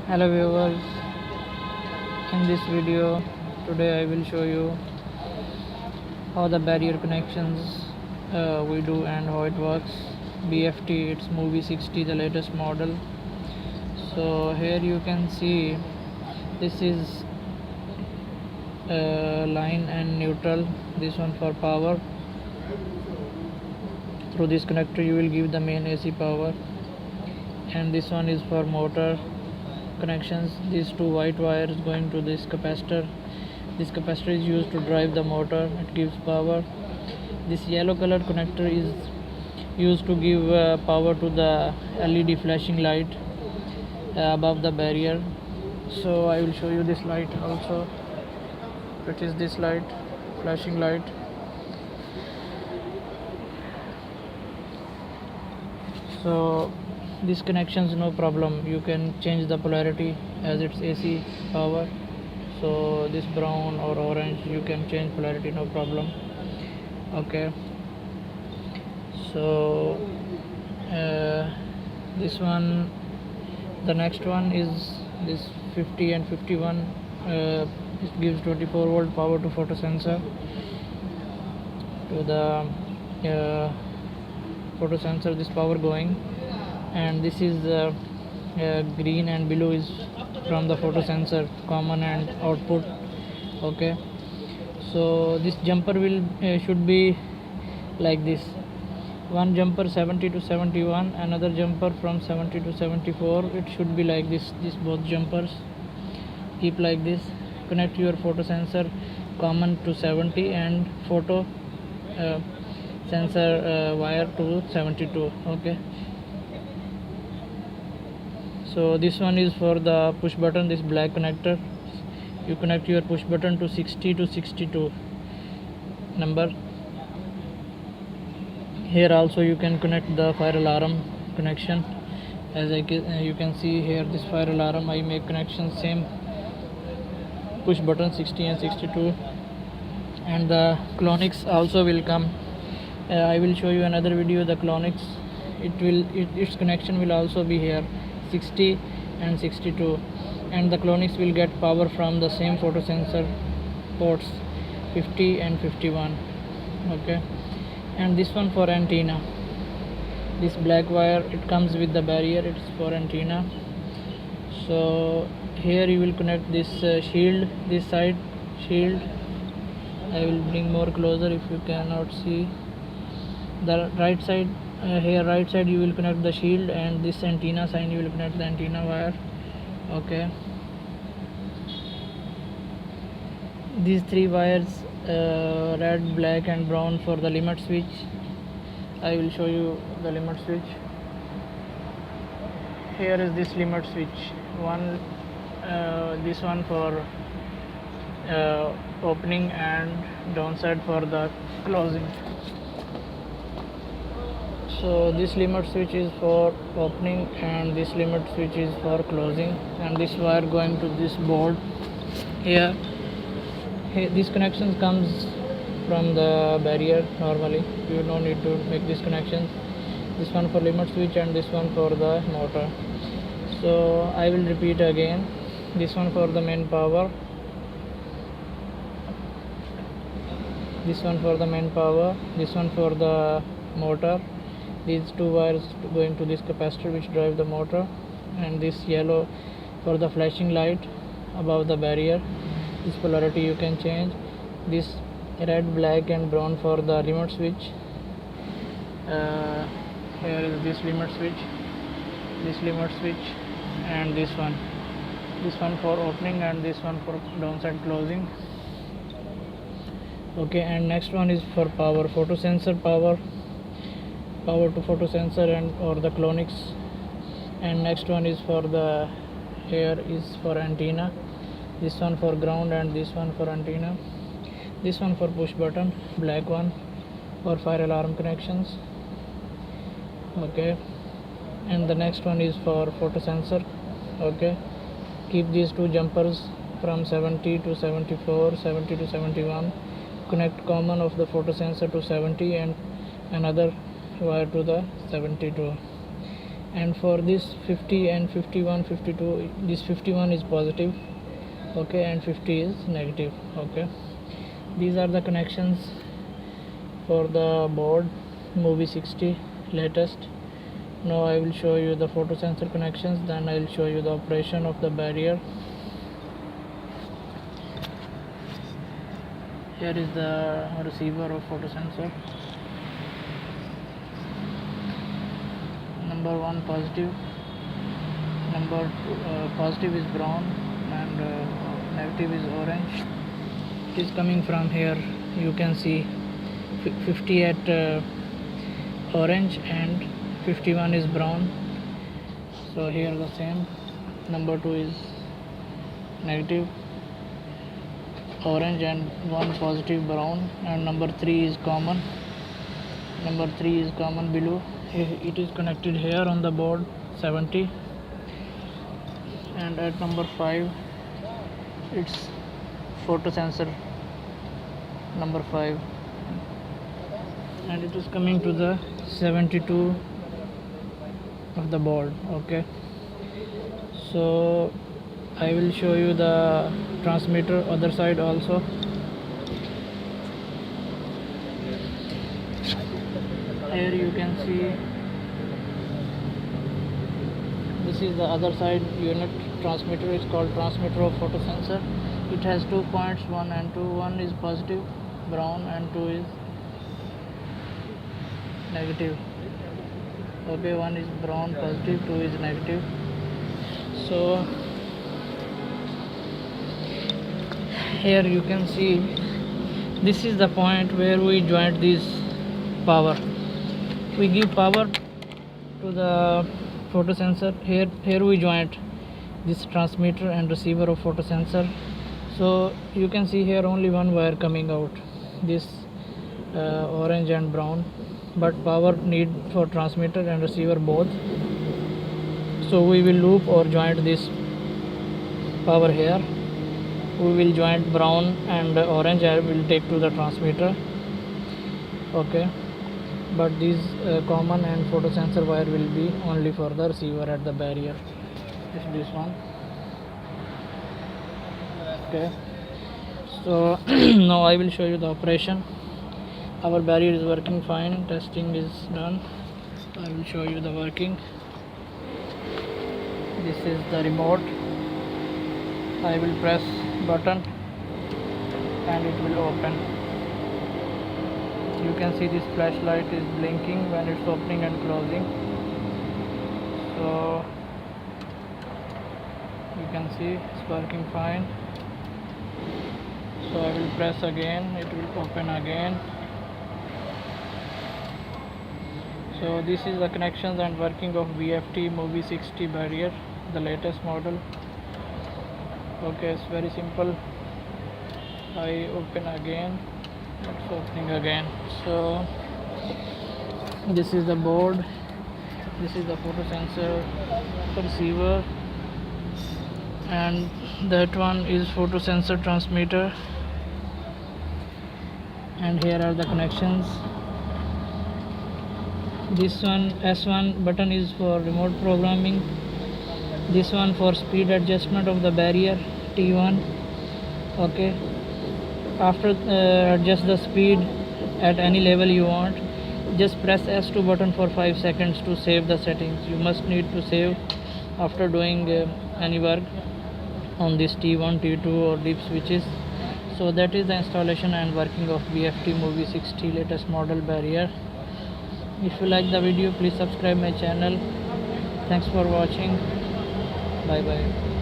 Hello viewers, in this video today I will show you how the barrier connections we do and how it works. BFT, it's Movie60, the latest model. So here you can see this is line and neutral, this one for power. Through this connector you will give the main AC power, and this one is for motor connections. These two white wires going to this capacitor. This capacitor is used to drive the motor, it gives power. This yellow colored connector is used to give power to the LED flashing light above the barrier. So I will show you this light also. It is this light, flashing light. So these connections no problem, you can change the polarity as it's AC power. So this brown or orange you can change polarity, no problem. Okay, so this one, the next one is this 50 and 51. It gives 24 volt power to photosensor, to the photosensor, this power going, and this is green and blue is from the photosensor, common and output. Okay, so this jumper will should be like this. One jumper 70 to 71, another jumper from 70 to 74. It should be like this. These both jumpers keep like this. Connect your photosensor common to 70 and photo sensor wire to 72. Okay, so this one is for the push button, this black connector. You connect your push button to 60 to 62 number. Here also you can connect the fire alarm connection. As you can see here, this fire alarm I make connection same push button 60 and 62. And the clonics also will come. I will show you another video, the clonics. Its connection will also be here, 60 and 62, and the clonics will get power from the same photosensor ports 50 and 51. Okay, and this one for antenna, this black wire, it comes with the barrier, it's for antenna. So here you will connect this shield, this side shield. I will bring more closer if you cannot see. The right side, here right side you will connect the shield, and this antenna side you will connect the antenna wire. Okay, these three wires, red, black and brown, for the limit switch. I will show you the limit switch. Here is this limit switch one, this one for opening and downside for the closing. So this limit switch is for opening and this limit switch is for closing, and this wire going to this board here. This connection comes from the barrier normally, you don't need to make these connections. This one for limit switch and this one for the motor. So I will repeat again. This one for the main power, this one for the main power, this one for the motor. These two wires going to this capacitor which drive the motor, and this yellow for the flashing light above the barrier. This polarity you can change. This red, black and brown for the limit switch. Here is this limit switch, and this one for opening and this one for downside closing. Okay, and next one is for power, photosensor power to photosensor and or the clonics. And next one is for the, here is for antenna, this one for ground and this one for antenna. This one for push button, black one, for fire alarm connections. Okay, and the next one is for photosensor. Okay, keep these two jumpers from 70 to 74, 70 to 71. Connect common of the photosensor to 70 and another wire to the 72. and for this 50 and 51 52, this 51 is positive, okay, and 50 is negative. Okay, these are the connections for the board Movie60 latest. Now I will show you the photo sensor connections, then I will show you the operation of the barrier. Here is the receiver of photo sensor. Number 1 positive, number 2 positive is brown, and negative is orange. It is coming from here. You can see 50 at orange and 51 is brown. So here the same. Number 2 is negative orange and 1 positive brown, and number 3 is common. Number 3 is common below. It is connected here on the board 70, and at number 5 it's photo sensor number 5, and it is coming to the 72 of the board. Okay, so I will show you the transmitter other side also. Here you can see this is the other side unit. Transmitter is called transmitter of photo sensor. It has 2 points, 1 and 2. 1 is positive brown and 2 is negative. Okay, 1 is brown positive, 2 is negative. So here you can see this is the point where we joint this power. We give power to the photo sensor. Here we joint this transmitter and receiver of photo sensor. So you can see here only one wire coming out, this orange and brown, but power need for transmitter and receiver both. So we will loop or joint this power here. We will joint brown and orange and will take to the transmitter. Okay, but these common and photo sensor wire will be only for the receiver at the barrier. Is this one. Okay, so now I will show you the operation. Our barrier is working fine, testing is done. I will show you the working. This is the remote. I will press button and it will open. You can see this flashlight is blinking when it's opening and closing. So you can see it's working fine. So I will press again, it will open again. So this is the connections and working of BFT Movie60 barrier, the latest model. Okay, it's very simple. I open again, it's opening again. So this is the board, this is the photo sensor receiver, and that one is photo sensor transmitter, and here are the connections. This one S1 button is for remote programming, this one for speed adjustment of the barrier T1. Okay, after adjust the speed at any level you want, just press S2 button for 5 seconds to save the settings. You must need to save after doing any work on this T1, T2 or deep switches. So that is the installation and working of BFT Movie60 latest model barrier. If you like the video, please subscribe my channel. Thanks for watching. Bye bye.